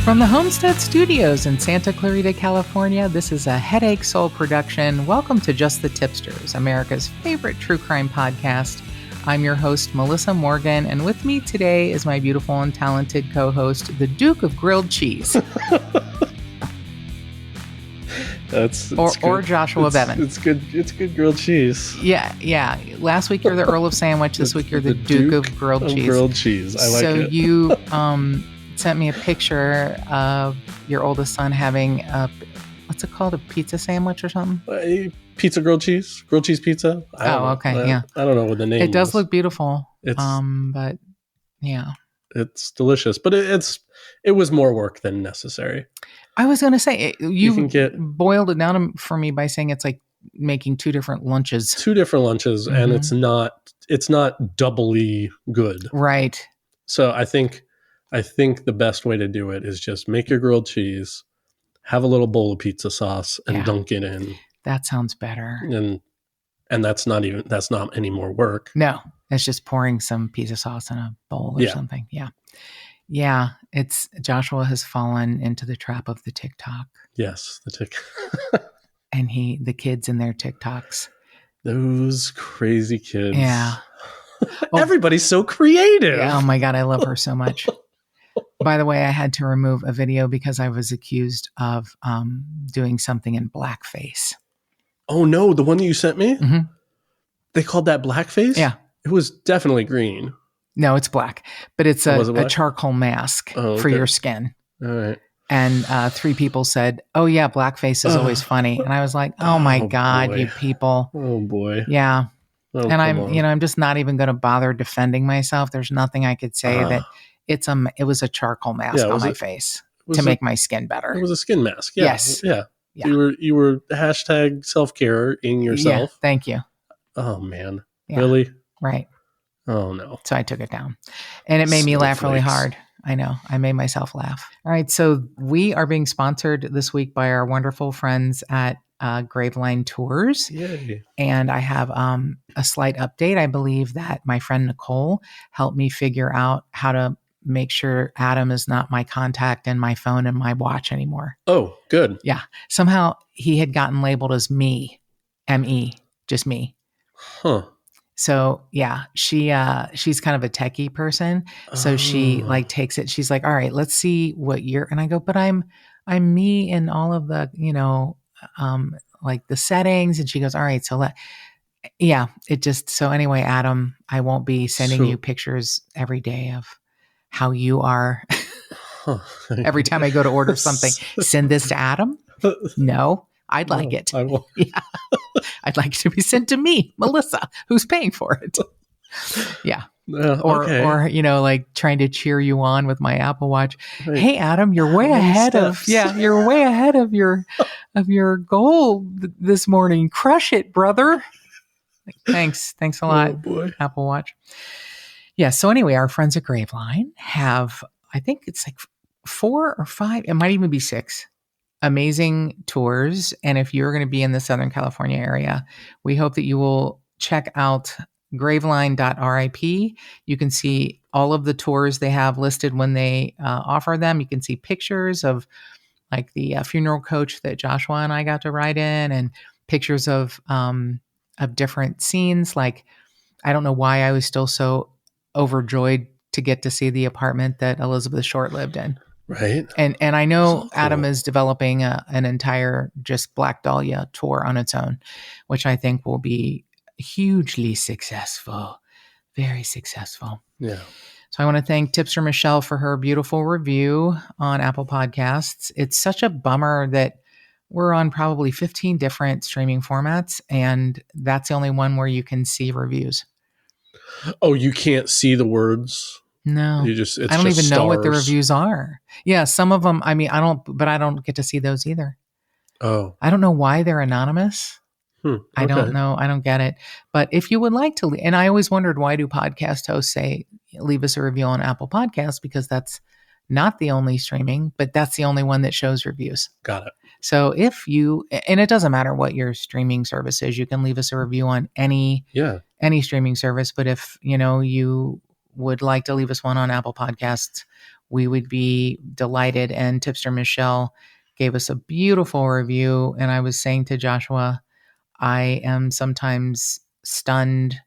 From the Homestead Studios in Santa Clarita, California, this is a Headache Soul production. Welcome to Just the Tip-Sters, America's favorite true crime podcast. I'm your host, Melissa Morgan, and with me today is my beautiful and talented co-host, the Duke of Grilled Cheese. Or Joshua Bevan. It's good. It's good grilled cheese. Yeah. Last week you're the Earl of Sandwich. This week you're the Duke of Grilled Cheese. Grilled cheese. I like it. So you sent me a picture of your oldest son having what's it called? A pizza sandwich or something? Pizza grilled cheese pizza. Okay. Yeah. I don't know what the name is. It does look beautiful. But yeah. It's delicious, but it was more work than necessary. I was going to say, you boiled it down for me by saying it's like making two different lunches. Mm-hmm. And it's not doubly good. Right. So I think the best way to do it is just make your grilled cheese, have a little bowl of pizza sauce, and dunk it in. That sounds better. And that's not any more work. No, it's just pouring some pizza sauce in a bowl or something. Yeah. Yeah, it's Joshua has fallen into the trap of the TikTok. Yes, the TikTok. And the kids in their TikToks. Those crazy kids. Yeah. Everybody's so creative. Yeah, oh my God, I love her so much. By the way, I had to remove a video because I was accused of doing something in blackface. Oh no, the one that you sent me? Mm-hmm. They called that blackface? Yeah. It was definitely green. No, it's black, but it's a charcoal mask for your skin. All right. And 3 people said, "Oh yeah, blackface is always funny." And I was like, "Oh my God, you people!" Oh boy. Yeah. And I'm just not even going to bother defending myself. There's nothing I could say that it was a charcoal mask on my face to make my skin better. It was a skin mask. Yeah. Yes. Yeah. You were hashtag self-care-ing yourself. Yeah, thank you. Oh man. Yeah. Really? Right. Oh no. So I took it down. And it made me laugh really hard. I know. I made myself laugh. All right. So we are being sponsored this week by our wonderful friends at Graveline Tours. Yay. And I have a slight update. I believe that my friend Nicole helped me figure out how to make sure Adam is not my contact in my phone and my watch anymore. Oh, good. Yeah. Somehow he had gotten labeled as me, M-E, just me. Huh. So yeah, she's kind of a techie person. So she takes it. She's like, all right, let's see what you're, and I go, but I'm me in all of the, like the settings. And she goes, all right, so so anyway, Adam, I won't be sending you pictures every day of how you are. Every time I go to order something, send this to Adam. No. I'd like it. I will. Yeah. I'd like it to be sent to me, Melissa, who's paying for it. Yeah. Or like trying to cheer you on with my Apple Watch. Right. Hey, Adam, you're way ahead you're way ahead of your goal this morning. Crush it, brother. Thanks a lot. Oh, boy. Apple Watch. Yeah. So anyway, our friends at Graveline have, I think it's like 4 or 5, it might even be 6. Amazing tours. And if you're going to be in the Southern California area, we hope that you will check out graveline.rip. You can see all of the tours they have listed when they offer them. You can see pictures of like the funeral coach that Joshua and I got to ride in, and pictures of different scenes. Like, I don't know why I was still so overjoyed to get to see the apartment that Elizabeth Short lived in. Right. And I know So cool. Adam is developing an entire just Black Dahlia tour on its own, which I think will be hugely successful. Very successful. Yeah. So I want to thank Tipster Michelle for her beautiful review on Apple Podcasts. It's such a bummer that we're on probably 15 different streaming formats, and that's the only one where you can see reviews. Oh, you can't see the words? No, I don't even know what the reviews are. Yeah, some of them. I mean, I don't get to see those either. Oh, I don't know why they're anonymous. Okay. I don't know. I don't get it. But if you would like to, and I always wondered, why do podcast hosts say leave us a review on Apple Podcasts? Because that's not the only streaming, but that's the only one that shows reviews. Got it. So if you, and it doesn't matter what your streaming service is, you can leave us a review on any streaming service. But if you would like to leave us one on Apple Podcasts, we would be delighted. And Tipster Michelle gave us a beautiful review. And I was saying to Joshua, I am sometimes stunned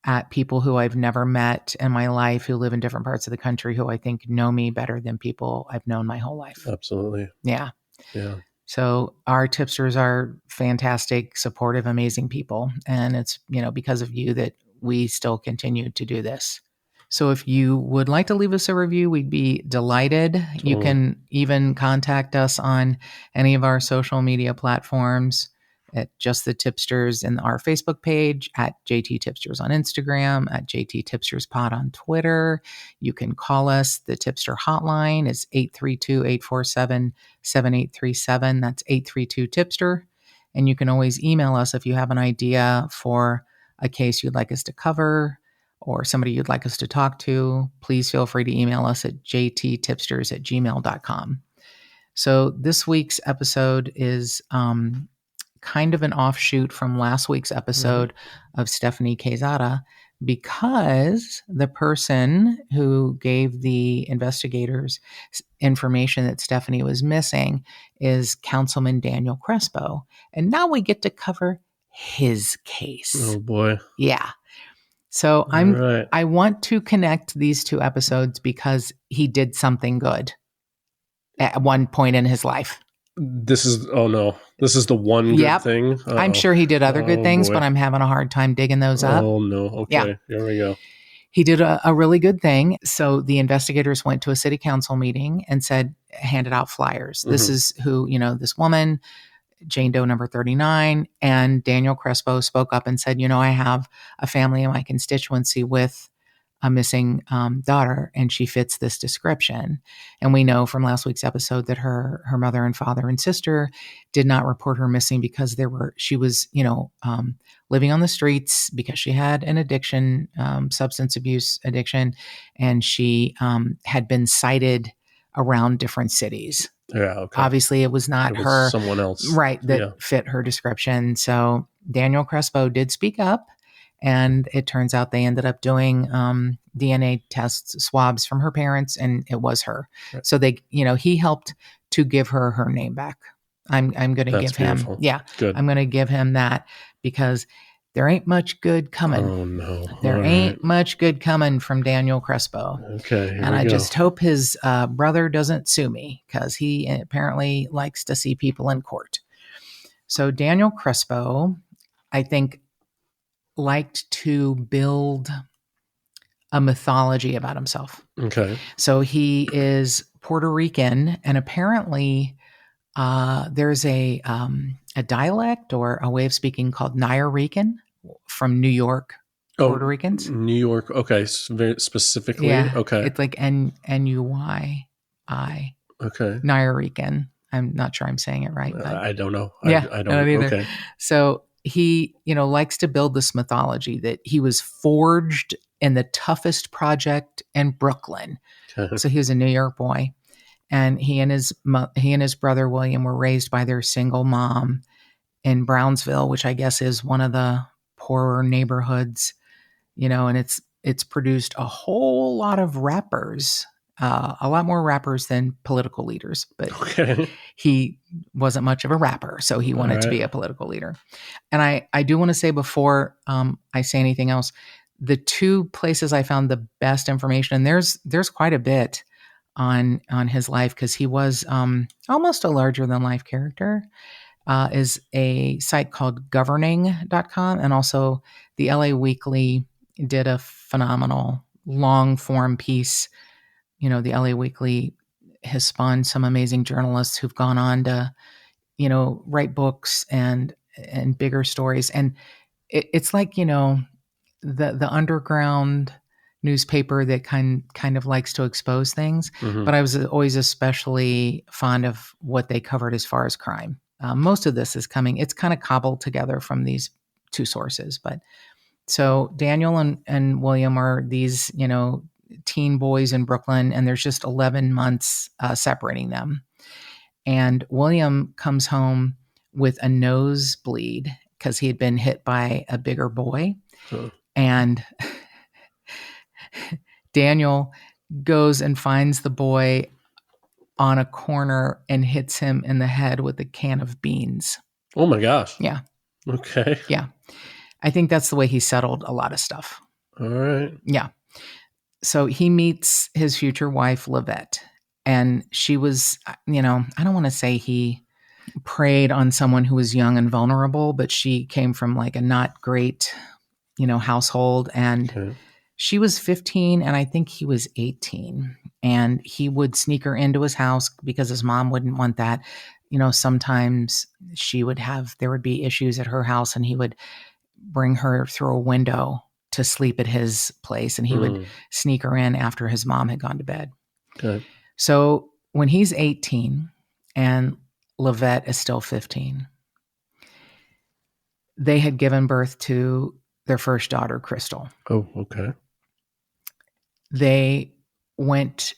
at people who I've never met in my life who live in different parts of the country who I think know me better than people I've known my whole life. Absolutely. Yeah. Yeah. So our tipsters are fantastic, supportive, amazing people. And it's, because of you that we still continue to do this. So if you would like to leave us a review, we'd be delighted. You Totally. can even contact us on any of our social media platforms at Just the Tipsters in our Facebook page, at JT Tipsters on Instagram, at JT Tipsters Pod on Twitter. You can call us. The Tipster hotline is 832-847-7837. That's 832-TIPSTER. And you can always email us if you have an idea for a case you'd like us to cover or somebody you'd like us to talk to. Please feel free to email us at jttipsters@gmail.com. So this week's episode is kind of an offshoot from last week's episode of Stephanie Quezada, because the person who gave the investigators information that Stephanie was missing is Councilman Daniel Crespo. And now we get to cover his case. Oh boy. Yeah. So I want to connect these two episodes because he did something good at one point in his life. This is the one good thing. Uh-oh. I'm sure he did other good things, boy. but I'm having a hard time digging those up. Oh no. Okay. Yeah. Here we go. He did a really good thing. So the investigators went to a city council meeting and handed out flyers. This is who, this woman, Jane Doe number 39, and Daniel Crespo spoke up and said, I have a family in my constituency with a missing daughter, and she fits this description. And we know from last week's episode that her mother and father and sister did not report her missing because she was living on the streets because she had an addiction, substance abuse addiction, and she had been cited around different cities. Yeah. Okay. Obviously, it was not her, someone else, right, that fit her description. So Daniel Crespo did speak up. And it turns out they ended up doing DNA tests, swabs from her parents, and it was her. Right. So he helped to give her name back. I'm going to give beautiful. him, good. I'm going to give him that because there ain't much good coming. Oh no, there ain't much good coming from Daniel Crespo. Okay, and I just hope his brother doesn't sue me because he apparently likes to see people in court. So Daniel Crespo, I think, liked to build a mythology about himself. Okay. So he is Puerto Rican, and apparently there's a dialect or a way of speaking called Nuyorican from New York, Puerto Ricans. New York. Okay. Very specifically. Yeah. Okay. It's like N-U-Y-I. Okay. Nuyorican. I'm not sure I'm saying it right. But I don't know. Yeah, I don't not either. Okay. So he, likes to build this mythology that he was forged in the toughest project in Brooklyn. Okay. So he was a New York boy, and he and his brother William were raised by their single mom in Brownsville, which I guess is one of the poorer neighborhoods, and it's produced a whole lot of rappers. A lot more rappers than political leaders, but he wasn't much of a rapper, so he wanted to be a political leader. And I do want to say before I say anything else, the two places I found the best information, and there's quite a bit on his life because he was almost a larger than life character, is a site called governing.com, and also the LA Weekly did a phenomenal long form piece. The LA Weekly has spawned some amazing journalists who've gone on to, write books and bigger stories. And it's like, the underground newspaper that kind of likes to expose things. Mm-hmm. But I was always especially fond of what they covered as far as crime. Most of this is it's kind of cobbled together from these two sources. But so Daniel and William are these, teen boys in Brooklyn, and there's just 11 months separating them. And William comes home with a nosebleed because he had been hit by a bigger boy. And Daniel goes and finds the boy on a corner and hits him in the head with a can of beans. Oh my gosh. Yeah. Okay. Yeah. I think that's the way he settled a lot of stuff. All right. Yeah. So he meets his future wife, Livette, and she was, I don't want to say he preyed on someone who was young and vulnerable, but she came from like a not great, household. And Okay. she was 15 and I think he was 18. And he would sneak her into his house because his mom wouldn't want that. Sometimes there would be issues at her house and he would bring her through a window to sleep at his place and he would sneak her in after his mom had gone to bed. Okay. So when he's 18 and Livette is still 15, they had given birth to their first daughter, Crystal. Oh, okay. They went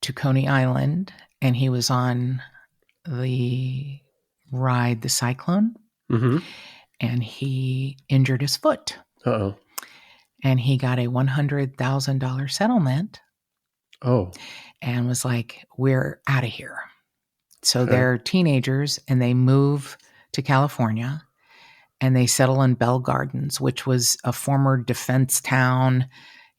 to Coney Island and he was on the ride, the Cyclone, Mm-hmm. and he injured his foot. Uh-oh. And he got a $100,000 settlement. Oh. And was like, we're out of here. So Okay. they're teenagers and they move to California and they settle in Bell Gardens, which was a former defense town,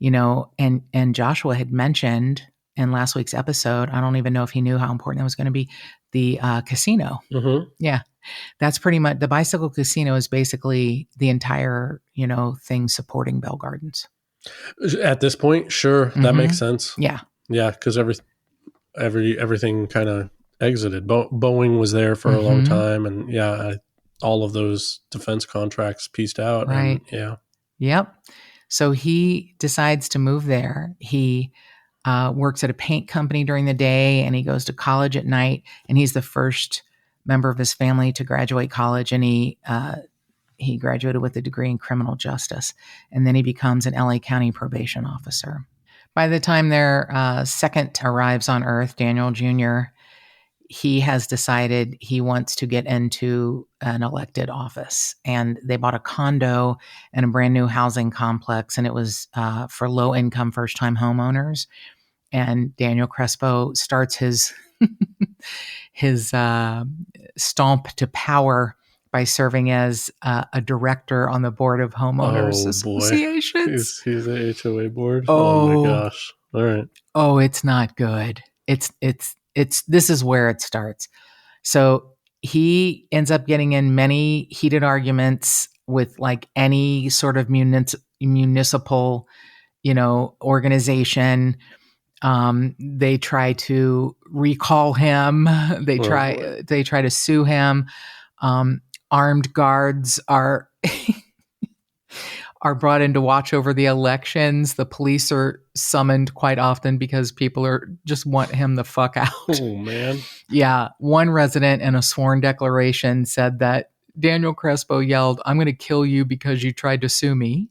and Joshua had mentioned in last week's episode, I don't even know if he knew how important that was going to be, the casino. Mm-hmm. Yeah. That's pretty much, the bicycle casino is basically the entire, thing supporting Bell Gardens. At this point, sure, that makes sense. Yeah. Yeah, because everything kind of exited. Boeing was there for a long time, and all of those defense contracts pieced out. Right. And yeah. Yep. So he decides to move there. He works at a paint company during the day and he goes to college at night. And he's the first member of his family to graduate college. And he graduated with a degree in criminal justice. And then he becomes an LA County probation officer. By the time their second arrives on Earth, Daniel Jr., he has decided he wants to get into an elected office. And they bought a condo and a brand new housing complex. And it was for low income first time homeowners. And Daniel Crespo starts his stomp to power by serving as a director on the board of homeowners associations. He's the HOA board. Oh my gosh! All right. Oh, it's not good. It's this is where it starts. So he ends up getting in many heated arguments with like any sort of municipal, organization. They try to recall him. They try to sue him. Armed guards are brought in to watch over the elections. The police are summoned quite often because people just want him the fuck out. Oh man. Yeah. One resident in a sworn declaration said that Daniel Crespo yelled, "I'm going to kill you because you tried to sue me."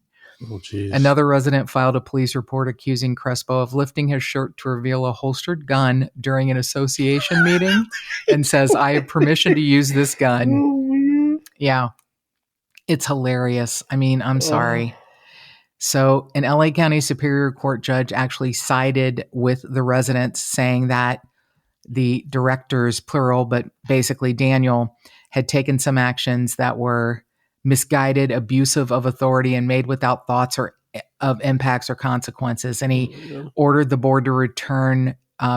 Oh, geez. Another resident filed a police report accusing Crespo of lifting his shirt to reveal a holstered gun during an association meeting and says, "I have permission to use this gun." Oh, man. Yeah. It's hilarious. I mean, I'm sorry. So an LA County Superior Court judge actually sided with the residents, saying that the directors, plural, but basically Daniel, had taken some actions that were misguided, abusive of authority, and made without thoughts or of impacts or consequences. And he ordered the board to return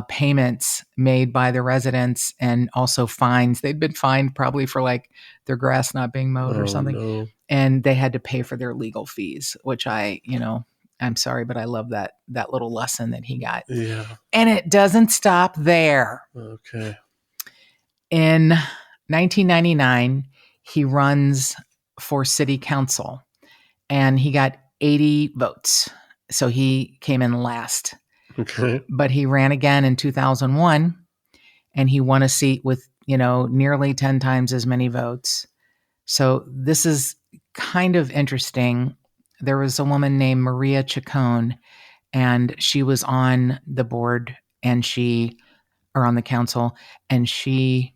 payments made by the residents and also fines. They'd been fined probably for like their grass not being mowed or something. No. And they had to pay for their legal fees, which I'm sorry, but I love that little lesson that he got. Yeah. And it doesn't stop there. Okay. In 1999, he runs for city council and he got 80 votes. So he came in last. Okay. But he ran again in 2001 and he won a seat with, nearly 10 times as many votes. So this is kind of interesting. There was a woman named Maria Chacon, and she was on the board or on the council, and she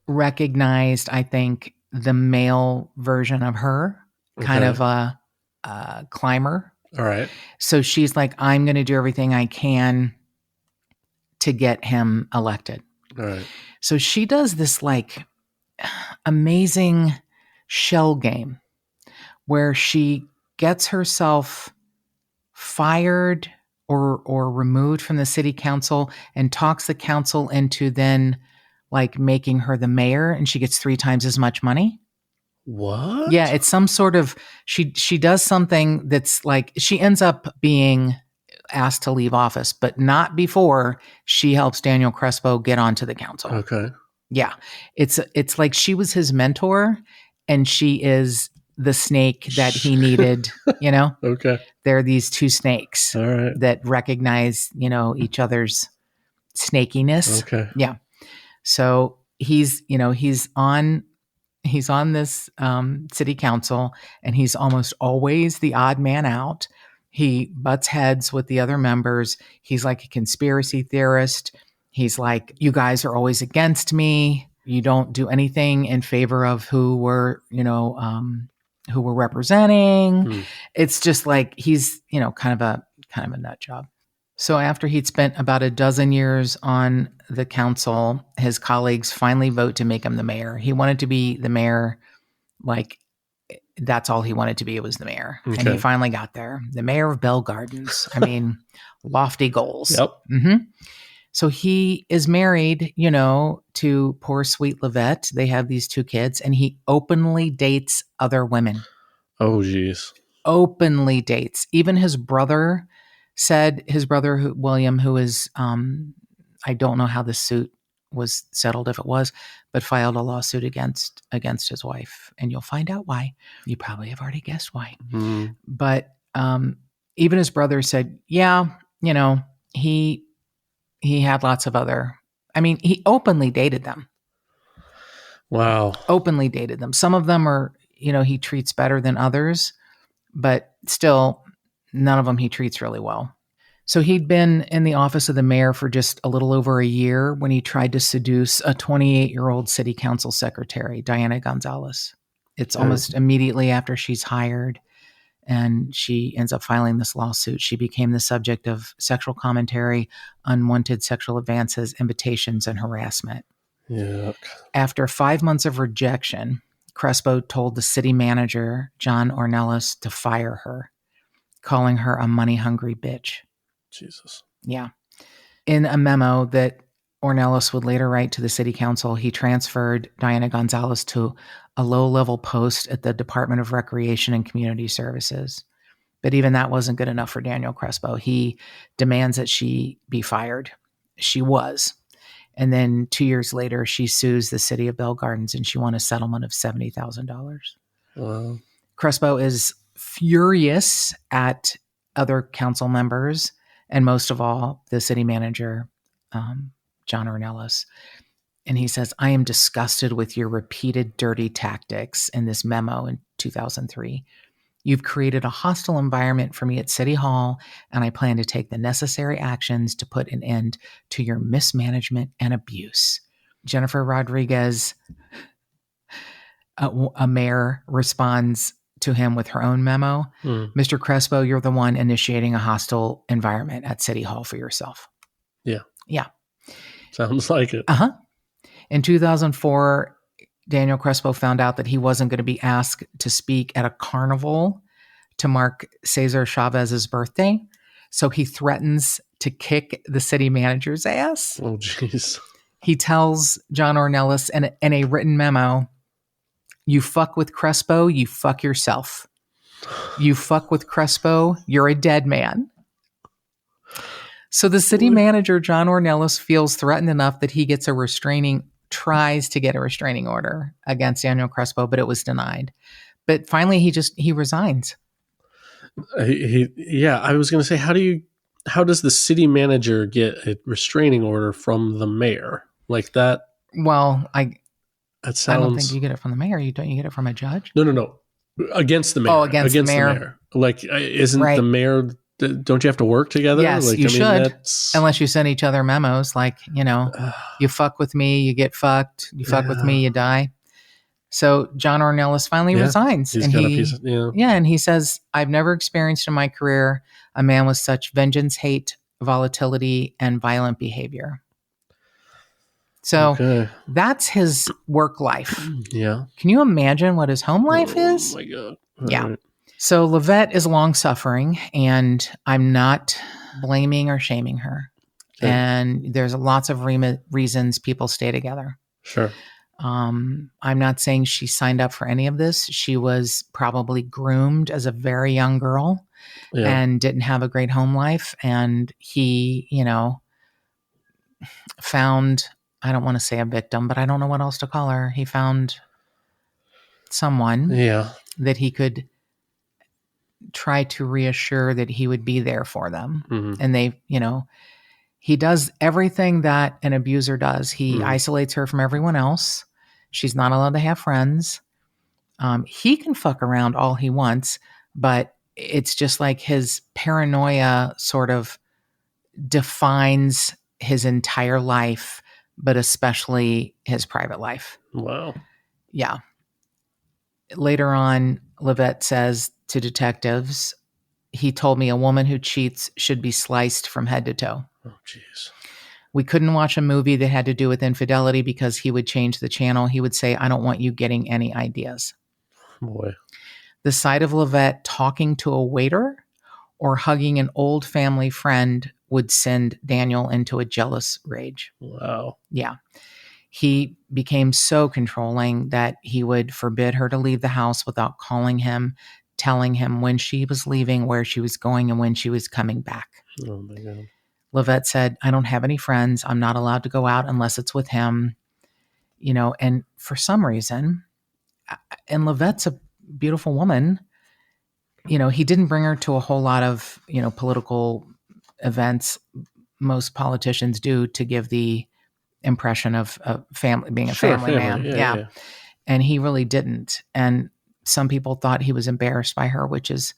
recognized, I think, the male version of her, kind of a climber. All right. So she's like, I'm going to do everything I can to get him elected. All right. So she does this like amazing shell game where she gets herself fired or removed from the city council and talks the council into then like making her the mayor, and she gets 3 times as much money. What? Yeah, it's some sort of she does something that's like she ends up being asked to leave office, but not before she helps Daniel Crespo get onto the council. Okay. Yeah. It's like she was his mentor and she is the snake that he needed, you know? Okay. There are these 2 snakes All right. that recognize, each other's snakiness. Okay. Yeah. So he's on this city council, and he's almost always the odd man out. He butts heads with the other members. He's like a conspiracy theorist. He's like, you guys are always against me. You don't do anything in favor of who we're representing. It's just like he's, kind of a nut job. So after he'd spent about a dozen years on the council, his colleagues finally vote to make him the mayor. He wanted to be the mayor, like that's all he wanted to be, was the mayor. Okay. And he finally got there. The mayor of Bell Gardens. I mean, lofty goals. Yep. Mm-hmm. So he is married, to poor sweet Livette. They have these 2 kids, and he openly dates other women. Oh, geez. Openly dates. Even his brother said, William, who is, I don't know how this suit was settled, if it was, but filed a lawsuit against his wife. And you'll find out why. You probably have already guessed why. Mm. But even his brother said, yeah, he had lots of other, he openly dated them. Wow. Openly dated them. Some of them are, he treats better than others, but still none of them he treats really well. So he'd been in the office of the mayor for just a little over a year when he tried to seduce a 28-year-old city council secretary, Diana Gonzalez. It's almost immediately after she's hired, and she ends up filing this lawsuit. She became the subject of sexual commentary, unwanted sexual advances, invitations, and harassment. Yuck. After 5 months of rejection, Crespo told the city manager, John Ornelas, to fire her, calling her a money-hungry bitch. Jesus. Yeah. In a memo that Ornelas would later write to the city council, he transferred Diana Gonzalez to a low-level post at the Department of Recreation and Community Services. But even that wasn't good enough for Daniel Crespo. He demands that she be fired. She was. And then 2 years later, she sues the city of Bell Gardens, and she won a settlement of $70,000. Wow. Crespo is furious at other council members, and most of all, the city manager, John Ornelas. And he says, I am disgusted with your repeated dirty tactics in this memo in 2003. You've created a hostile environment for me at City Hall, and I plan to take the necessary actions to put an end to your mismanagement and abuse. Jennifer Rodriguez, a mayor, responds to him with her own memo. Mr. Crespo, you're the one initiating a hostile environment at City Hall for yourself. Yeah. Yeah. Sounds like it. Uh-huh. In 2004, Daniel Crespo found out that he wasn't going to be asked to speak at a carnival to mark Cesar Chavez's birthday. So he threatens to kick the city manager's ass. Oh, jeez. He tells John Ornelas in a written memo, you fuck with Crespo, you fuck yourself. You fuck with Crespo, you're a dead man. So the city manager, John Ornelas, feels threatened enough that he tries to get a restraining order against Daniel Crespo, but it was denied. But finally, he resigns. I was going to say, how does the city manager get a restraining order from the mayor like that? Well, I don't think sounds. you get it from the mayor. Don't you get it from a judge? No. Against the mayor. Oh, against the mayor. Like, isn't Right. the mayor? Don't you have to work together? Yes, like, you should. Unless you send each other memos, like, you fuck with me, you get fucked. You fuck with me, you die. So John Ornelas finally Yeah. resigns. He's And got a piece of, and he says, I've never experienced in my career a man with such vengeance, hate, volatility, and violent behavior. So okay. that's his work life. Yeah. Can you imagine what his home life is? Oh my God. Yeah. Right. So Livette is long suffering, and I'm not blaming or shaming her. Okay. And there's lots of reasons people stay together. Sure. I'm not saying she signed up for any of this. She was probably groomed as a very young girl and didn't have a great home life. And he, found, I don't want to say a victim, but I don't know what else to call her. He found someone that he could try to reassure that he would be there for them. Mm-hmm. And they, he does everything that an abuser does. He isolates her from everyone else. She's not allowed to have friends. He can fuck around all he wants, but it's just like his paranoia sort of defines his entire life, but especially his private life. Wow. Yeah. Later on, Livette says to detectives, he told me a woman who cheats should be sliced from head to toe. Oh, jeez. We couldn't watch a movie that had to do with infidelity because he would change the channel. He would say, I don't want you getting any ideas. Boy. The sight of Livette talking to a waiter or hugging an old family friend would send Daniel into a jealous rage. Wow. Yeah. He became so controlling that he would forbid her to leave the house without calling him, telling him when she was leaving, where she was going, and when she was coming back. Oh, my God. Livette said, I don't have any friends. I'm not allowed to go out unless it's with him. And for some reason, and Livette's a beautiful woman, he didn't bring her to a whole lot of, political events most politicians do to give the impression of being a family man. Yeah. And he really didn't. And some people thought he was embarrassed by her, which is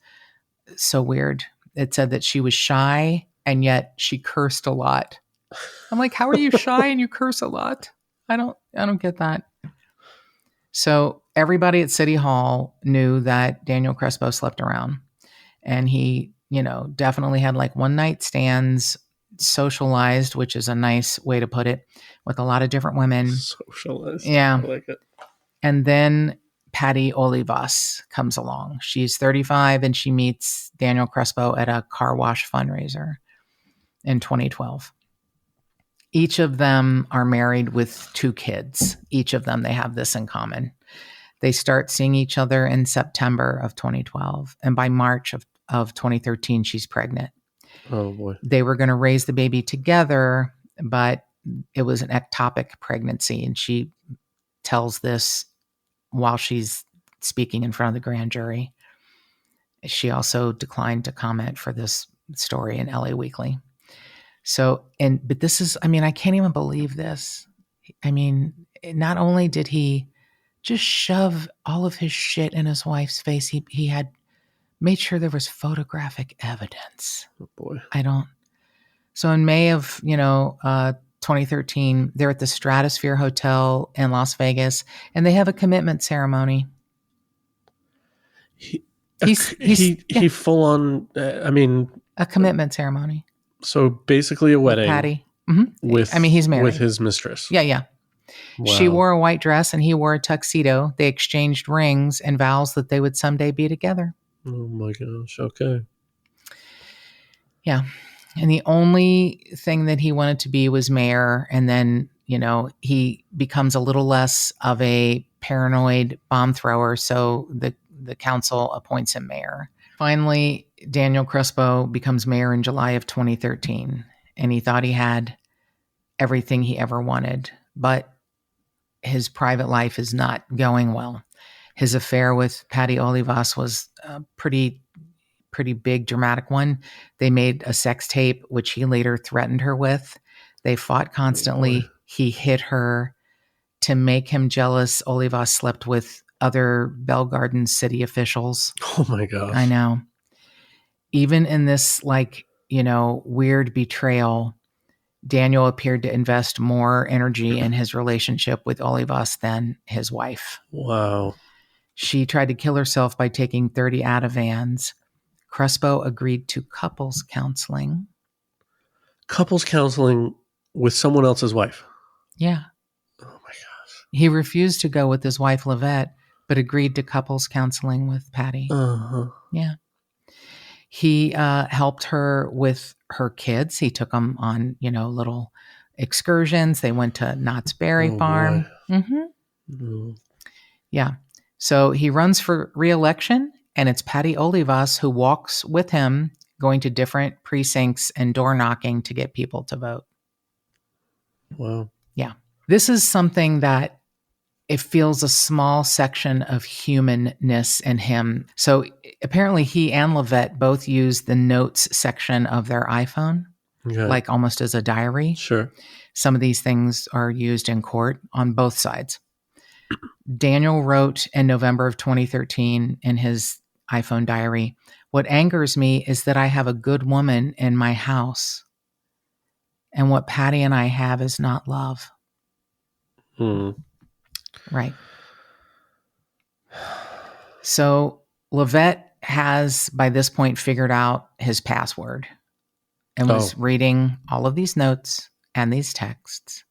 so weird. It said that she was shy and yet she cursed a lot. I'm like, how are you shy and you curse a lot? I don't get that. So everybody at City Hall knew that Daniel Crespo slept around, and he, definitely had like one night stands, socialized, which is a nice way to put it, with a lot of different women. Socialized. Yeah. I like it. And then Patty Olivas comes along. She's 35 and she meets Daniel Crespo at a car wash fundraiser in 2012. Each of them are married with 2 kids. Each of them, they have this in common. They start seeing each other in September of 2012. And by March of 2013, she's pregnant. Oh, boy. They were going to raise the baby together, but it was an ectopic pregnancy. And she tells this while she's speaking in front of the grand jury. She also declined to comment for this story in LA Weekly. So, but this is, I can't even believe this. Not only did he just shove all of his shit in his wife's face, he had made sure there was photographic evidence. Oh, boy. So in May of, 2013, they're at the Stratosphere Hotel in Las Vegas, and they have a commitment ceremony. He full on, a commitment ceremony. So basically a wedding. With Patty. Mm-hmm. He's married. With his mistress. Yeah. Wow. She wore a white dress and he wore a tuxedo. They exchanged rings and vows that they would someday be together. Oh my gosh. Okay. Yeah. And the only thing that he wanted to be was mayor. And then, he becomes a little less of a paranoid bomb thrower. So the council appoints him mayor. Finally, Daniel Crespo becomes mayor in July of 2013. And he thought he had everything he ever wanted. But his private life is not going well. His affair with Patty Olivas was a pretty big, dramatic one. They made a sex tape, which he later threatened her with. They fought constantly. He hit her. To make him jealous, Olivas slept with other Bell Garden city officials. Oh my gosh. I know. Even in this, weird betrayal, Daniel appeared to invest more energy in his relationship with Olivas than his wife. Wow. She tried to kill herself by taking 30 Ativans. Crespo agreed to couples counseling. Couples counseling with someone else's wife. Yeah. Oh my gosh. He refused to go with his wife, Livette, but agreed to couples counseling with Patty. Uh-huh. Yeah. He helped her with her kids. He took them on, little excursions. They went to Knott's Berry Oh Farm. boy. Mm-hmm. No. Yeah. So he runs for re-election, and it's Patty Olivas who walks with him, going to different precincts and door knocking to get people to vote. Wow. Yeah. This is something that it feels a small section of humanness in him. So apparently he and Livette both use the notes section of their iPhone, Okay. like almost as a diary. Sure. Some of these things are used in court on both sides. Daniel wrote in November of 2013 in his iPhone diary, "What angers me is that I have a good woman in my house, and what Patty and I have is not love." Right. So Livette has, by this point, figured out his password and was reading all of these notes and these texts.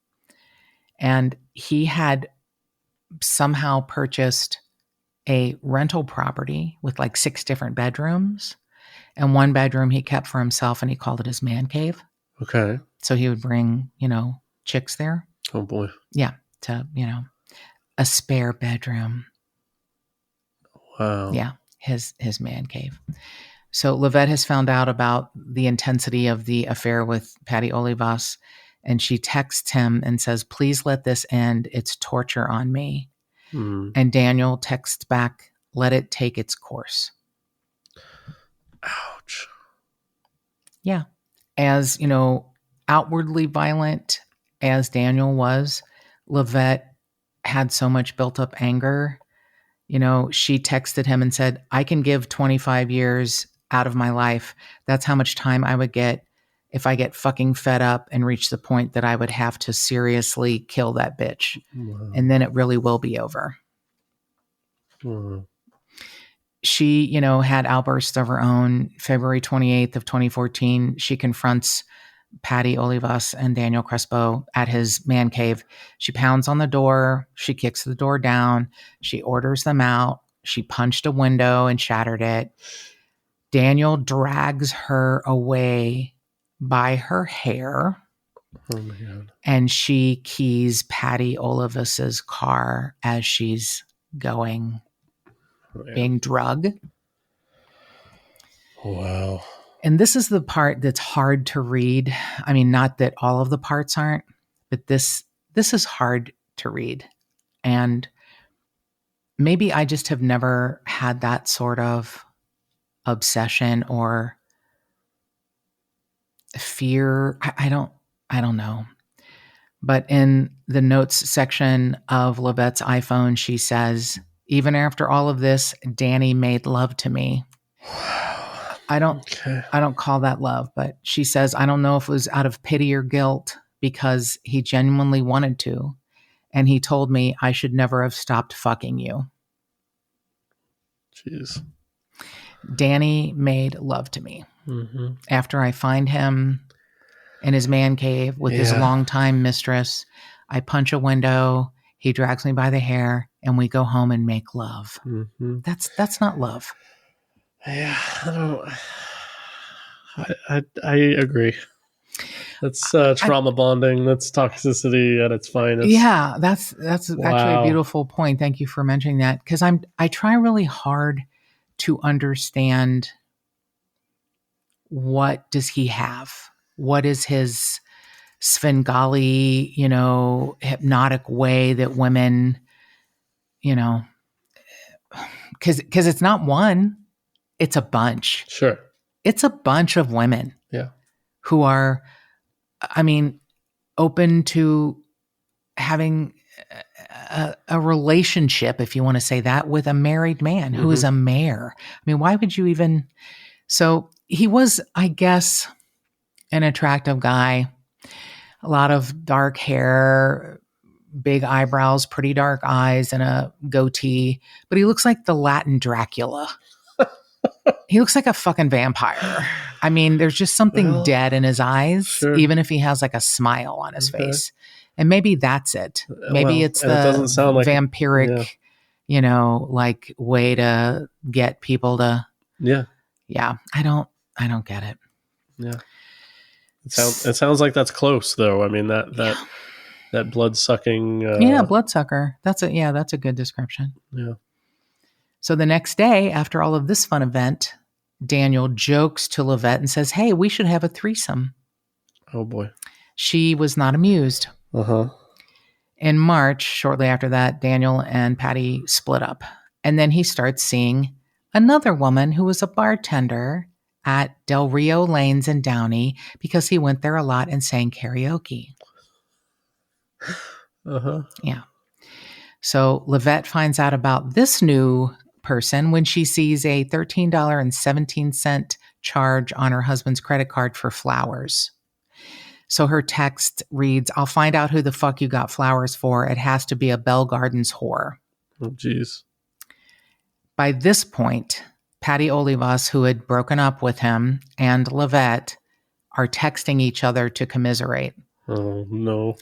And he had somehow purchased a rental property with like 6 different bedrooms. And one bedroom he kept for himself, and he called it his man cave. Okay. So he would bring, chicks there. Oh boy. Yeah. To, a spare bedroom. Wow. Yeah. His man cave. So Livette has found out about the intensity of the affair with Patty Olivas, and she texts him and says, "Please let this end. It's torture on me." And Daniel texts back, "Let it take its course." Ouch. Yeah. As, outwardly violent as Daniel was, Livette had so much built up anger. She texted him and said, "I can give 25 years out of my life. That's how much time I would get if I get fucking fed up and reach the point that I would have to seriously kill that bitch. Wow. And then it really will be over." Wow. She, had outbursts of her own. February 28th of 2014, she confronts Patty Olivas and Daniel Crespo at his man cave. She pounds on the door. She kicks the door down. She orders them out. She punched a window and shattered it. Daniel drags her away by her hair. Oh my God. And she keys Patty Olivas's car as she's going, being drugged. Wow. And this is the part that's hard to read. I mean, not that all of the parts aren't, but this is hard to read. And maybe I just have never had that sort of obsession or fear. I don't know. But in the notes section of Livette's iPhone, she says, "Even after all of this, Danny made love to me." I don't call that love, but she says, "I don't know if it was out of pity or guilt, because he genuinely wanted to. And he told me I should never have stopped fucking you." Jeez. Danny made love to me. Mm-hmm. After I find him in his man cave with his longtime mistress, I punch a window, he drags me by the hair, and we go home and make love. Mm-hmm. That's not love. Yeah, I agree. That's trauma bonding. That's toxicity at its finest. Yeah, that's actually a beautiful point. Thank you for mentioning that, because I try really hard to understand, what does he have? What is his Svengali, hypnotic way that women, because it's not one, it's a bunch. Sure. It's a bunch of women. Yeah. Who are, open to having a relationship, if you want to say that, with a married man who is a mayor. Why would you even? So he was, I guess, an attractive guy. a lot of dark hair, big eyebrows, pretty dark eyes, and a goatee. But he looks like the Latin Dracula. He looks like a fucking vampire. I mean, there's just something dead in his eyes, sure. even if he has like a smile on his face. And maybe that's it. Maybe Well, it's and it doesn't the sound like vampiric, like way to get people to. Yeah. Yeah, I don't get it. Yeah. It sounds like that's close though. I mean that blood sucking. Bloodsucker. That's a good description. Yeah. So the next day, after all of this fun event, Daniel jokes to Livette and says, "Hey, we should have a threesome." Oh boy. She was not amused. Uh-huh. In March, shortly after that, Daniel and Patty split up. And then he starts seeing another woman who was a bartender at Del Rio Lanes in Downey because he went there a lot and sang karaoke. Uh-huh. Yeah. So Livette finds out about this new person when she sees a $13.17 charge on her husband's credit card for flowers. So her text reads, "I'll find out who the fuck you got flowers for. It has to be a Bell Gardens whore." Oh, geez. By this point, Patty Olivas, who had broken up with him, and Livette are texting each other to commiserate. Oh, no.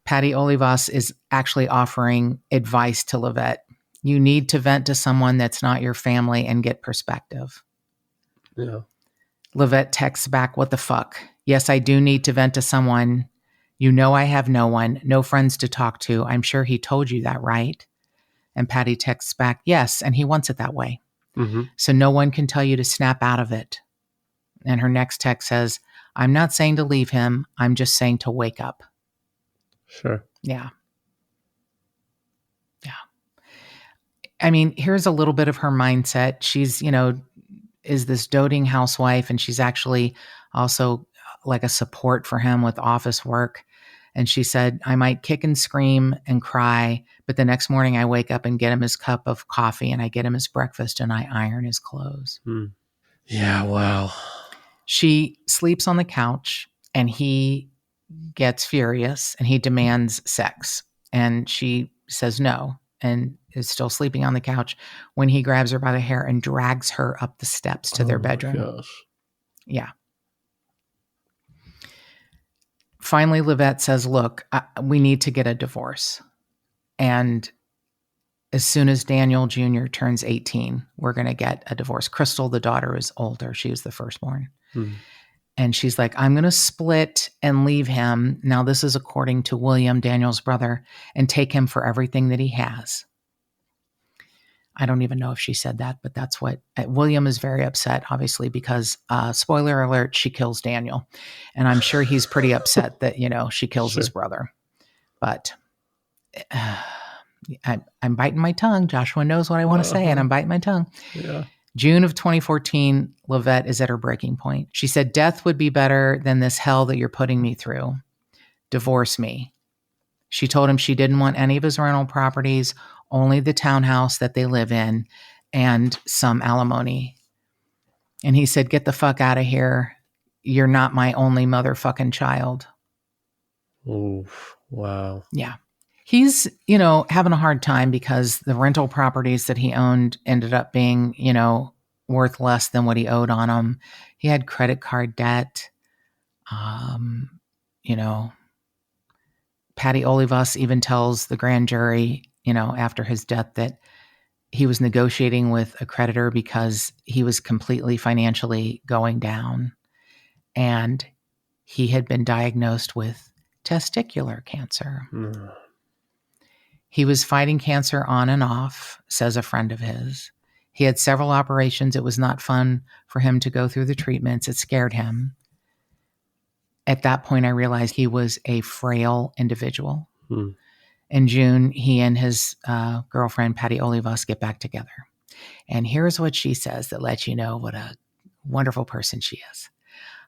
Patty Olivas is actually offering advice to Livette. You need to vent to someone that's not your family and get perspective. Yeah. Livette texts back, "What the fuck? Yes, I do need to vent to someone. You know I have no one, no friends to talk to. I'm sure he told you that, right?" And Patty texts back, "Yes, and he wants it that way. Mm-hmm. So no one can tell you to snap out of it." And her next text says, "I'm not saying to leave him. I'm just saying to wake up." Sure. Yeah. Yeah. I mean, here's a little bit of her mindset. She's, is this doting housewife, and she's actually also like a support for him with office work. And she said, "I might kick and scream and cry, but the next morning I wake up and get him his cup of coffee and I get him his breakfast and I iron his clothes." Yeah, wow. She sleeps on the couch and he gets furious and he demands sex. And she says no and is still sleeping on the couch when he grabs her by the hair and drags her up the steps to their bedroom. Gosh. Yeah. Finally, Livette says, "Look, we need to get a divorce. And as soon as Daniel Jr. turns 18, we're going to get a divorce." Crystal, the daughter, is older. She was the firstborn. And she's like, "I'm going to split and leave him." Now, this is according to William, Daniel's brother, "and take him for everything that he has." I don't even know if she said that, but that's what William is very upset, obviously, because spoiler alert, she kills Daniel. And I'm sure he's pretty upset that, she kills his brother. But I'm biting my tongue. Joshua knows what I want to say, and I'm biting my tongue. Yeah. June of 2014, Livette is at her breaking point. She said, "Death would be better than this hell that you're putting me through. Divorce me." She told him she didn't want any of his rental properties, only the townhouse that they live in, and some alimony. And he said, "Get the fuck out of here. You're not my only motherfucking child." Oh, wow. Yeah. He's, having a hard time because the rental properties that he owned ended up being, worth less than what he owed on them. He had credit card debt. Patty Olivas even tells the grand jury, after his death, that he was negotiating with a creditor because he was completely financially going down. And he had been diagnosed with testicular cancer. He was fighting cancer on and off, says a friend of his. He had several operations. It was not fun for him to go through the treatments. It scared him. At that point, I realized he was a frail individual. In June, he and his girlfriend, Patty Olivas, get back together. And here's what she says that lets you know what a wonderful person she is.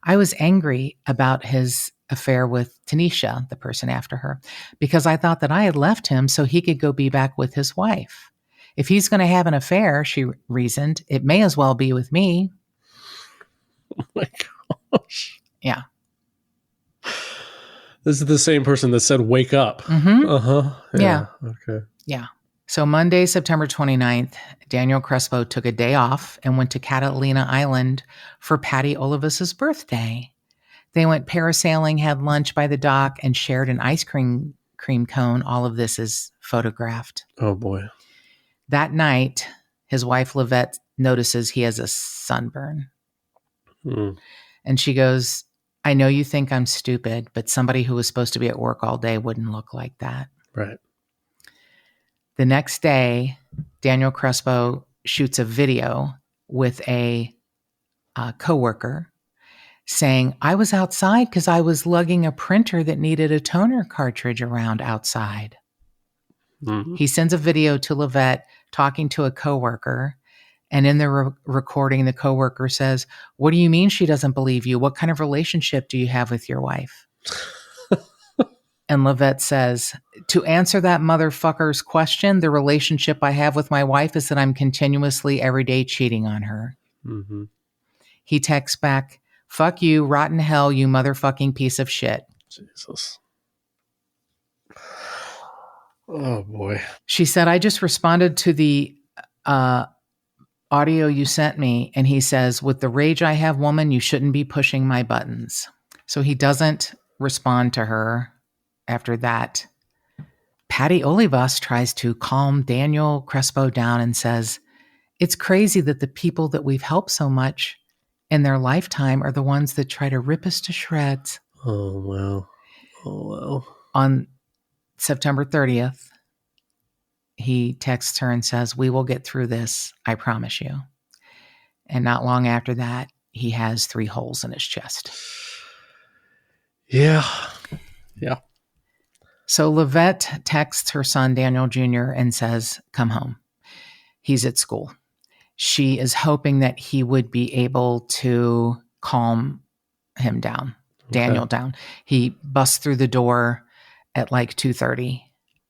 "I was angry about his affair with Tanisha," the person after her, "because I thought that I had left him so he could go be back with his wife. If he's going to have an affair," she reasoned, "it may as well be with me." Oh my gosh. Yeah. This is the same person that said, wake up. Mm-hmm. Uh-huh. Yeah. Okay. Yeah. So Monday, September 29th, Daniel Crespo took a day off and went to Catalina Island for Patty Olivis's birthday. They went parasailing, had lunch by the dock, and shared an ice cream cone. All of this is photographed. Oh, boy. That night, his wife, Livette, notices he has a sunburn. And she goes, I know you think I'm stupid, but somebody who was supposed to be at work all day wouldn't look like that. Right. The next day, Daniel Crespo shoots a video with a coworker saying, I was outside because I was lugging a printer that needed a toner cartridge around outside. Mm-hmm. He sends a video to Livette talking to a coworker. And in the recording, the coworker says, what do you mean she doesn't believe you? What kind of relationship do you have with your wife? And Livette says, to answer that motherfucker's question, the relationship I have with my wife is that I'm continuously every day cheating on her. Mm-hmm. He texts back, fuck you, rotten hell, you motherfucking piece of shit. Jesus. Oh, boy. She said, I just responded to the audio you sent me. And he says, with the rage I have, woman, you shouldn't be pushing my buttons. So he doesn't respond to her after that. Patty Olivas tries to calm Daniel Crespo down and says, it's crazy that the people that we've helped so much in their lifetime are the ones that try to rip us to shreds. Oh, wow. Oh, wow. On September 30th, he texts her and says, we will get through this. I promise you. And not long after that, he has 3 holes in his chest. Yeah. Yeah. So Livette texts her son, Daniel Jr., and says, come home. He's at school. She is hoping that he would be able to calm him down, Daniel down. He busts through the door at like 2:30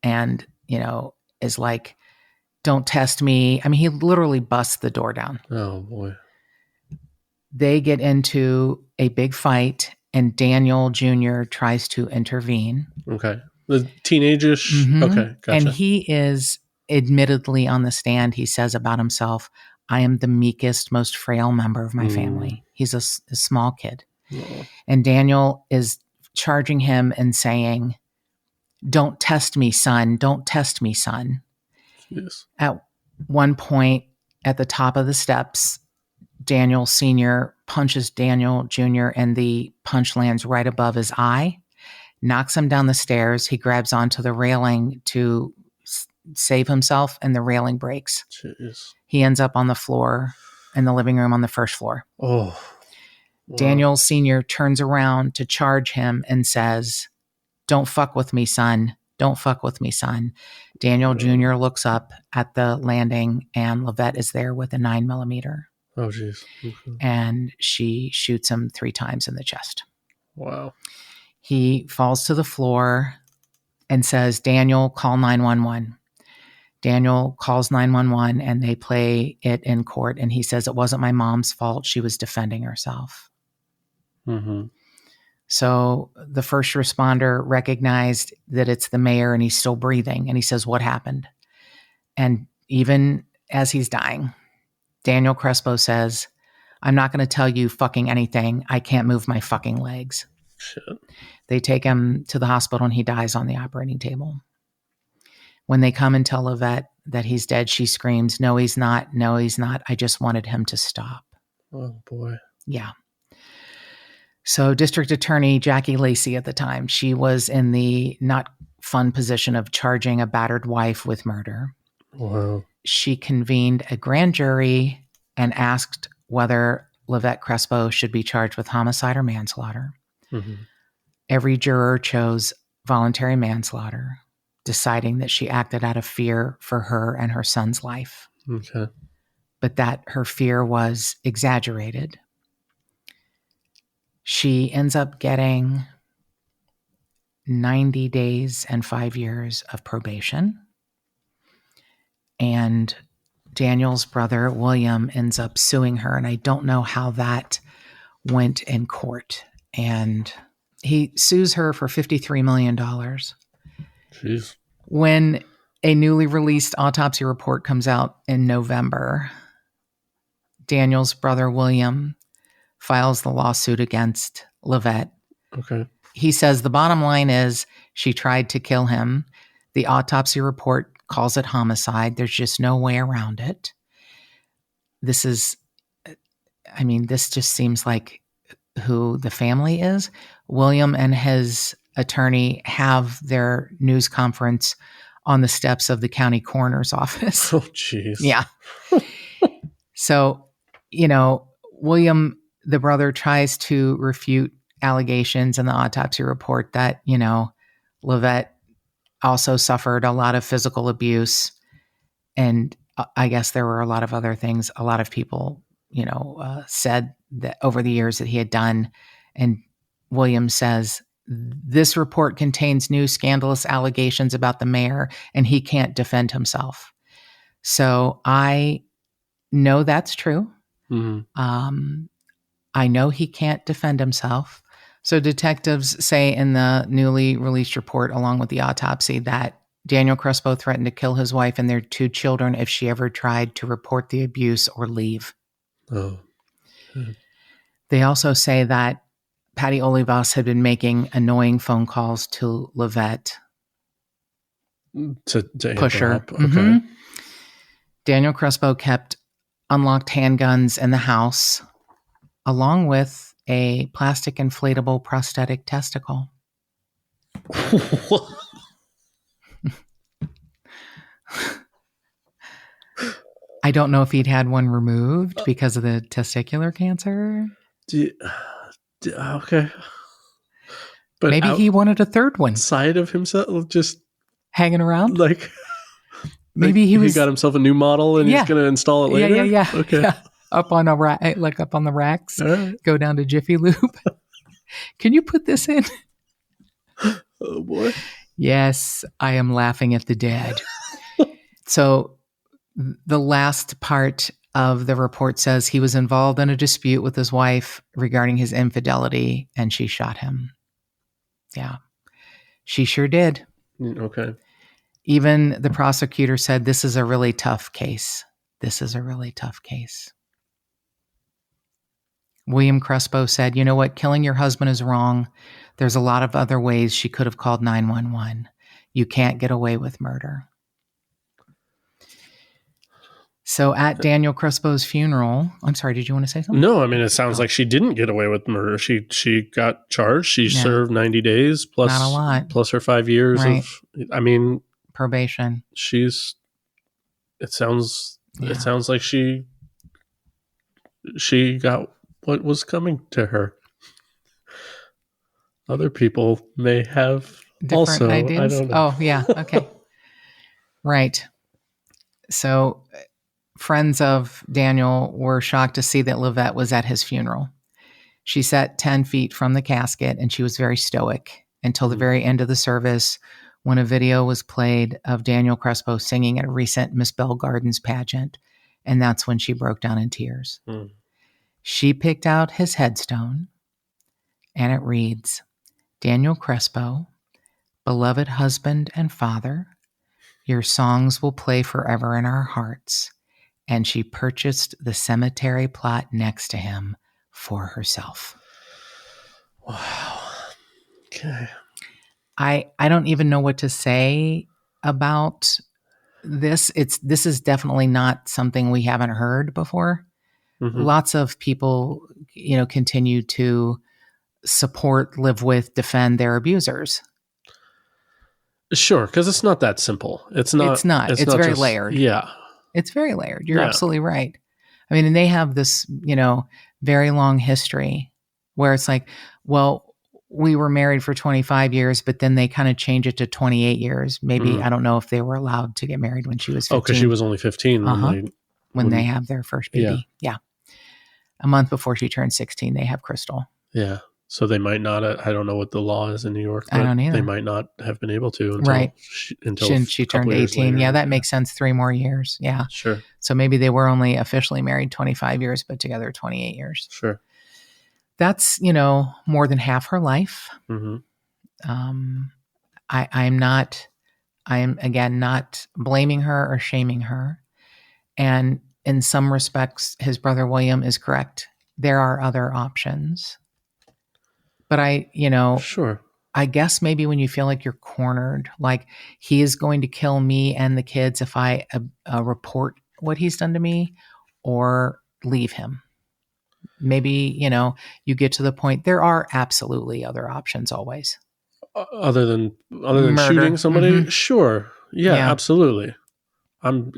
and, is like, don't test me. I mean, he literally busts the door down. Oh, boy. They get into a big fight, and Daniel Jr. tries to intervene. Okay. The teenage-ish? Mm-hmm. Okay, gotcha. And he is admittedly on the stand. He says about himself, I am the meekest, most frail member of my family. He's a small kid. Oh. And Daniel is charging him and saying, don't test me, son. Don't test me, son. Yes. At one point at the top of the steps, Daniel Sr. punches Daniel Jr. and the punch lands right above his eye, knocks him down the stairs. He grabs onto the railing to save himself, and the railing breaks. Jeez. He ends up on the floor in the living room on the first floor. Oh. Wow. Daniel Sr. turns around to charge him and says, don't fuck with me, son. Don't fuck with me, son. Daniel Jr. looks up at the landing, and Livette is there with a 9mm. Oh, jeez. Okay. And she shoots him 3 times in the chest. Wow. He falls to the floor and says, Daniel, call 911. Daniel calls 911, and they play it in court. And he says, it wasn't my mom's fault. She was defending herself. Mm-hmm. So the first responder recognized that it's the mayor, and he's still breathing. And he says, what happened? And even as he's dying, Daniel Crespo says, I'm not going to tell you fucking anything. I can't move my fucking legs. Shit. They take him to the hospital, and he dies on the operating table. When they come and tell Livette that he's dead, she screams, no, he's not. No, he's not. I just wanted him to stop. Oh, boy. Yeah. So District Attorney Jackie Lacey at the time, she was in the not fun position of charging a battered wife with murder. Wow. She convened a grand jury and asked whether Livette Crespo should be charged with homicide or manslaughter. Mm-hmm. Every juror chose voluntary manslaughter, deciding that she acted out of fear for her and her son's life. Okay. But that her fear was exaggerated. She ends up getting 90 days and 5 years of probation. And Daniel's brother, William, ends up suing her. And I don't know how that went in court. And He sues her for $53 million. Jeez. When a newly released autopsy report comes out in November, Daniel's brother William files the lawsuit against Livette. Okay. He says the bottom line is she tried to kill him. The autopsy report calls it homicide. There's just no way around it. This just seems like who the family is. William and his attorney have their news conference on the steps of the county coroner's office. Oh, jeez. Yeah. So, William, the brother, tries to refute allegations in the autopsy report that, Livette also suffered a lot of physical abuse. And I guess there were a lot of other things. A lot of people, said that over the years that he had done. And William says, this report contains new scandalous allegations about the mayor, and he can't defend himself. So I know that's true. Mm-hmm. I know he can't defend himself. So detectives say in the newly released report, along with the autopsy, that Daniel Crespo threatened to kill his wife and their 2 children if she ever tried to report the abuse or leave. Oh. They also say that Patty Olivas had been making annoying phone calls to Livette To push her. Okay. Mm-hmm. Daniel Crespo kept unlocked handguns in the house, along with a plastic inflatable prosthetic testicle. I don't know if he'd had one removed because of the testicular cancer. Okay. But maybe he wanted a third one. Side of himself, just hanging around? Maybe he got himself a new model and he's going to install it later? Yeah. Okay. Yeah. Up on up on the racks. Right. Go down to Jiffy Lube. Can you put this in? Oh, boy. Yes, I am laughing at the dead. So the last part of the report says he was involved in a dispute with his wife regarding his infidelity, and she shot him. Yeah, she sure did. Okay. Even the prosecutor said, this is a really tough case. This is a really tough case. William Crespo said, you know what? Killing your husband is wrong. There's a lot of other ways she could have called 911. You can't get away with murder. So at Daniel Crespo's funeral, I'm sorry, did you want to say something? No, I mean, it sounds like she didn't get away with murder. She got charged. She served 90 days plus, not a lot. Plus her 5 years of, probation. It sounds like she got what was coming to her. Other people may have different ideas. I don't know. Oh, yeah. Okay. Right. So friends of Daniel were shocked to see that Livette was at his funeral. She sat 10 feet from the casket, and she was very stoic until the very end of the service, when a video was played of Daniel Crespo singing at a recent Miss Bell Gardens pageant. And that's when she broke down in tears. She picked out his headstone, and it reads, Daniel Crespo, beloved husband and father, your songs will play forever in our hearts. And she purchased the cemetery plot next to him for herself. Wow. Okay. I don't even know what to say about this. This is definitely not something we haven't heard before. Mm-hmm. Lots of people, continue to support, live with, defend their abusers. Sure, because it's not that simple. It's not. It's not very just, layered. Yeah. It's very layered. You're absolutely right. I mean, and they have this, very long history where it's like, well, we were married for 25 years, but then they kind of change it to 28 years. Maybe, I don't know if they were allowed to get married when she was 15. Oh, because she was only 15 when they have their first baby. Yeah. A month before she turned 16, they have Crystal. Yeah. So they might not, I don't know what the law is in New York, but I don't either. They might not have been able to until she turned 18. Yeah, that makes sense. 3 more years. Yeah. Sure. So maybe they were only officially married 25 years, but together 28 years. Sure. that's, more than half her life. Mm-hmm. Um, I am again not blaming her or shaming her. And in some respects, his brother William is correct. There are other options. But Sure. I guess maybe when you feel like you're cornered, like he is going to kill me and the kids if I report what he's done to me or leave him. Maybe, you get to the point. There are absolutely other options always. Other than shooting Murder. somebody, sure, yeah, Yeah. absolutely. I'm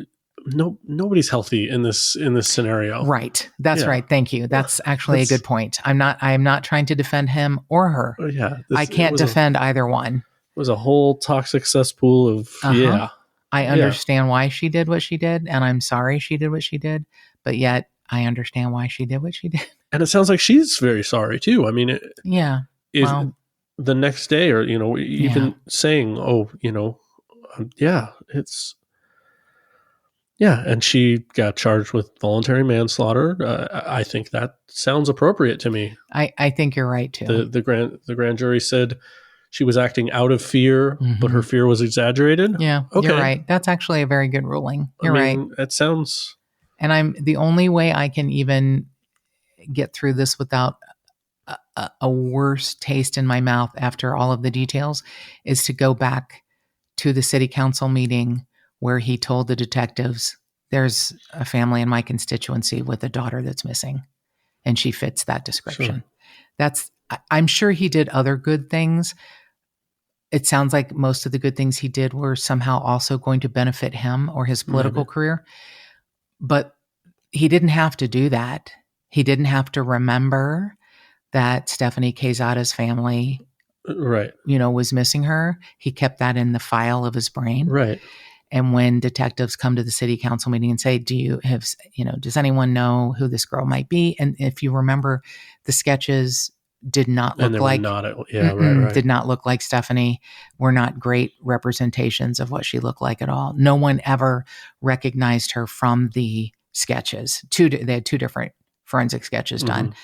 nobody's healthy in this scenario. Right. That's Yeah. right. Thank you. That's actually a good point. I am not trying to defend him or her. Yeah, I can't defend either one. Was a whole toxic cesspool of yeah. I understand why she did what she did, and I'm sorry she did what she did, but yet I understand why she did what she did. And it sounds like she's very sorry too. I mean, the next day, or even saying, "Oh, it's." Yeah, and she got charged with voluntary manslaughter. I think that sounds appropriate to me. I think you're right too. The grand jury said she was acting out of fear, but her fear was exaggerated. Yeah, okay. You're right. That's actually a very good ruling. You're right. It sounds. And I'm the only way I can even get through this without a worse taste in my mouth after all of the details is to go back to the city council meeting where he told the detectives, there's a family in my constituency with a daughter that's missing, and she fits that description. Sure. I'm sure he did other good things. It sounds like most of the good things he did were somehow also going to benefit him or his political career. But he didn't have to do that. He didn't have to remember that Stephanie Quezada's family, was missing her. He kept that in the file of his brain. Right. And when detectives come to the city council meeting and say, does anyone know who this girl might be? And if you remember, the sketches did not look did not look like Stephanie, were not great representations of what she looked like at all. No one ever recognized her from the sketches. They had two different forensic sketches done.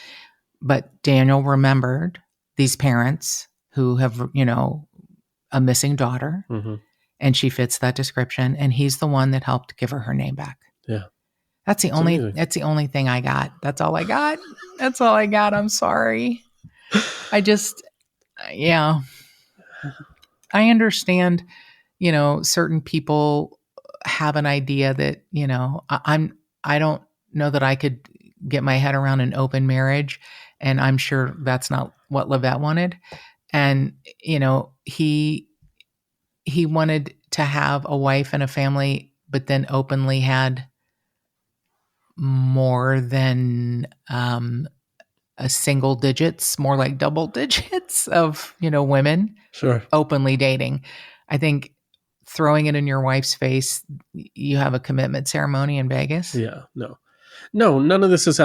But Daniel remembered these parents who have, a missing daughter. And she fits that description, and he's the one that helped give her name back. Yeah. That's the only thing I got. That's all I got. That's all I got. I'm sorry. I understand, certain people have an idea that, I don't know that I could get my head around an open marriage, and I'm sure that's not what Livette wanted. And, he wanted to have a wife and a family, but then openly had more than a single digits, more like double digits of, women openly dating. I think throwing it in your wife's face, you have a commitment ceremony in Vegas. Yeah, no, none of this is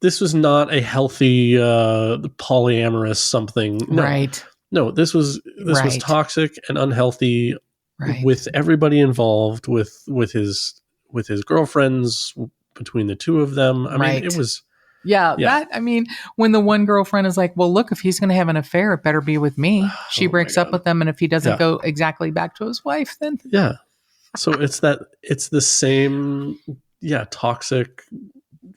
this was not a healthy polyamorous something. No. Right. No, this was toxic and unhealthy with everybody involved, with his girlfriends, between the two of them. I mean, it was when the one girlfriend is like, well, look, if he's going to have an affair, it better be with me. She breaks up with him, and if he doesn't go exactly back to his wife, then so it's the same toxic,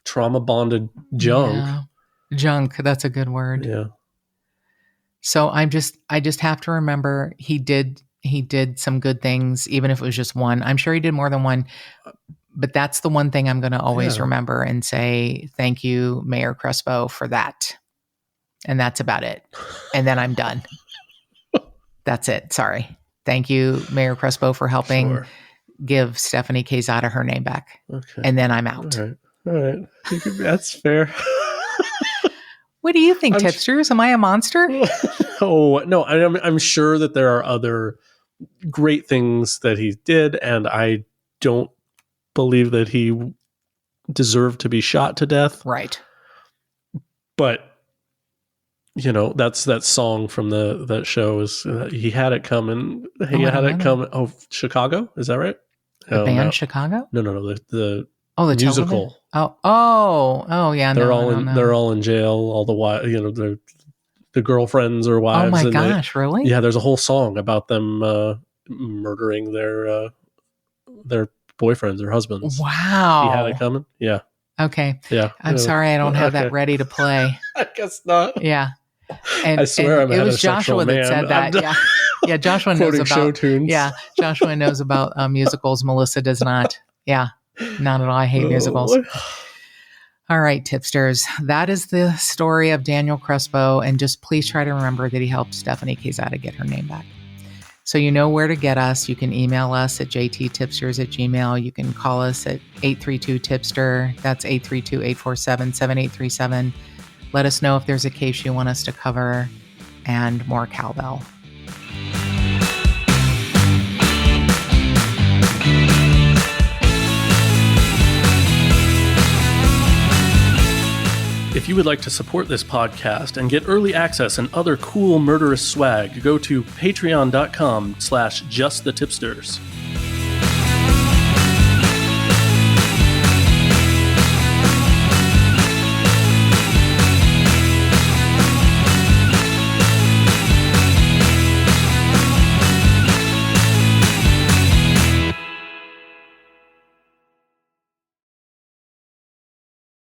trauma bonded junk. Junk, that's a good word. Yeah. So I just have to remember he did some good things, even if it was just one. I'm sure he did more than one, but that's the one thing I'm going to always remember and say, thank you, Mayor Crespo, for that. And that's about it. And then I'm done. That's it. Sorry. Thank you, Mayor Crespo, for helping give Stephanie Quezada her name back. Okay. And then I'm out. All right. That's fair. What do you think, Tip-Sters? Am I a monster? Oh, no. I'm sure that there are other great things that he did, and I don't believe that he deserved to be shot to death. Right. But, that's that song from that show is he had it coming. He had it coming. Oh, Chicago? Is that right? The band Chicago? No. Oh, the musical. Yeah. They're No. they're all in jail. All the while, the girlfriends or wives. Oh my and gosh, really? Yeah, there's a whole song about them murdering their boyfriends or husbands. He had it Wow. coming. Yeah. Okay. Yeah. I'm sorry I don't have that ready to play. I guess not. Yeah. I swear I'm a it was heterosexual Joshua that man. said that. Yeah. Yeah. Joshua knows Quoting show about tunes. Yeah. Joshua knows about musicals. Melissa does not. Yeah. Not at all. I hate musicals. All right, tipsters. That is the story of Daniel Crespo. And just please try to remember that he helped Stephanie Quezada get her name back. So you know where to get us. You can email us at jttipsters@gmail.com. You can call us at 832-TIPSTER. That's 832-847-7837. Let us know if there's a case you want us to cover, and more cowbell. If you would like to support this podcast and get early access and other cool murderous swag, go to patreon.com/justthetipsters.